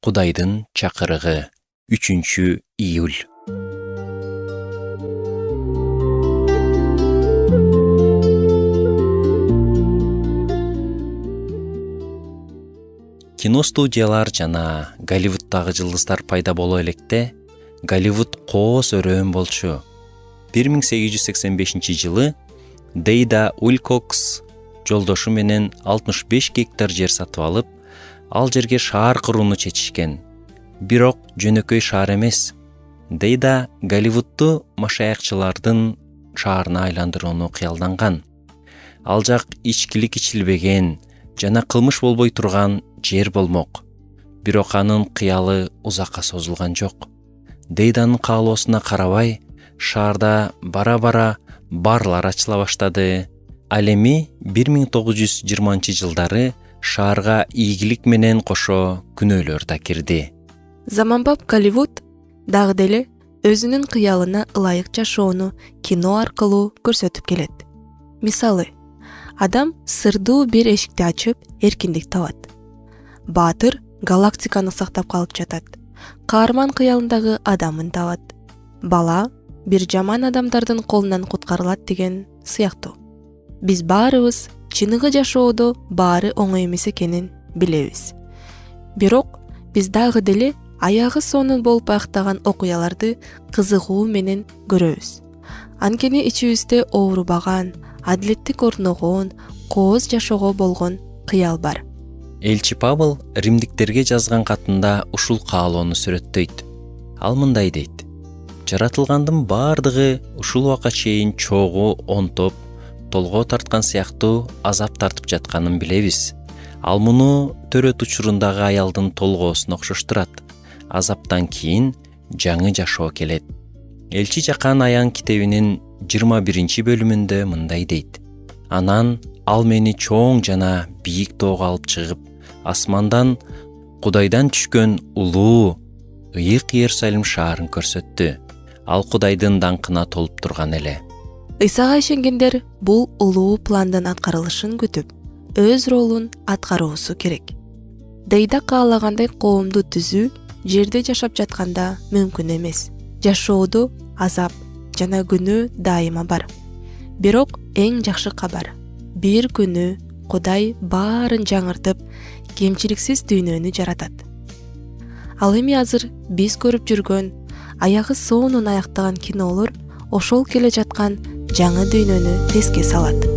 Кудайдын чакырыгы 3-июль. Киностудиялар жана Голливудтагы жылдыздар пайда боло электе Голливуд коос өрөөн болчу. 1885 жылы Дейда Уилкокс жолдошу менен 65 гектар жер сатып алып, ал жерге шаар курууну чечишкен. Бирок жөнөкөй шаар эмес. Дейда Голливудду машаякчылардын шаарына айландырууну кыялданган. Ал жак ичкилик ичилбеген жана кылмыш болбой турган жер болмок. Бирок анын кыялы узакка созулган жок. Дейданын каалоосуна карабай, шаарда бара-бара барлар ачыла баштады. Ал эми 1920 жылдары шаарга ийгилик менен кошо күнөөлөр да кирди. Заманбап Голливуд дагы деле өзүнүн кыялына ылайык жашоону кино аркылуу көрсөтүп келет. Мисалы, адам сырдуу бир эшикти ачып эркиндик табат. Баатыр галактиканы сактап калып жатат. Каарман кыялындагы адамын табат. Бала бир жаман адамдардын колунан куткарылат деген сыяктуу. Биз баарыбыз чыныгы жашоодо баары оңой эмес экенин билебиз. Бирок биз дагы деле аягы сонун болуп аяктаган окуяларды кызыгуу менен көрөбүз. Анткени ичибизде оорубаган, адилеттик орногон, кооз жашоого болгон кыял бар. Элчи Павыл римдиктерге жазган катында ушул каалоону сүрөттөйт. Ал мындай дейт: жаратылгандын баардыгы ушул убакка чейин чогуу онтоп, толгоо тарткан сыяктуу азап тартып жатканын билебиз. Ал муну төрөт учурундагы аялдын толгоосуна окшоштурат. Азаптан кийин жаңы жашоо келет. Элчи Жакан Аян китебинин 21 бөлүмүндө мындай дейт: анан ал мени чоң жана бийик тоого алып чыгып, асмандан Кудайдан түшкөн улуу, ыйык Иерусалим шаарын көрсөттү. Ал Кудайдын даңкына толуп турган эле. Ыйсага ишенгендер бул улуу пландын аткарылышын күтүп, өз ролун аткаруусу керек. Дейда каалагандай коомду түзүү жерде жашап жатканда мүмкүн эмес. Жашоодо азап жана күнөө дайыма бар. Бирок эң жакшы кабар: бир күнү Кудай баарын жаңыртып, кемчиликсиз дүйнөнү жаратат. Ал эми азыр биз көрүп жүргөн, аягы сонун аяктаган кинолор ошол келе жаткан жаңы дүйнөнү эске салат.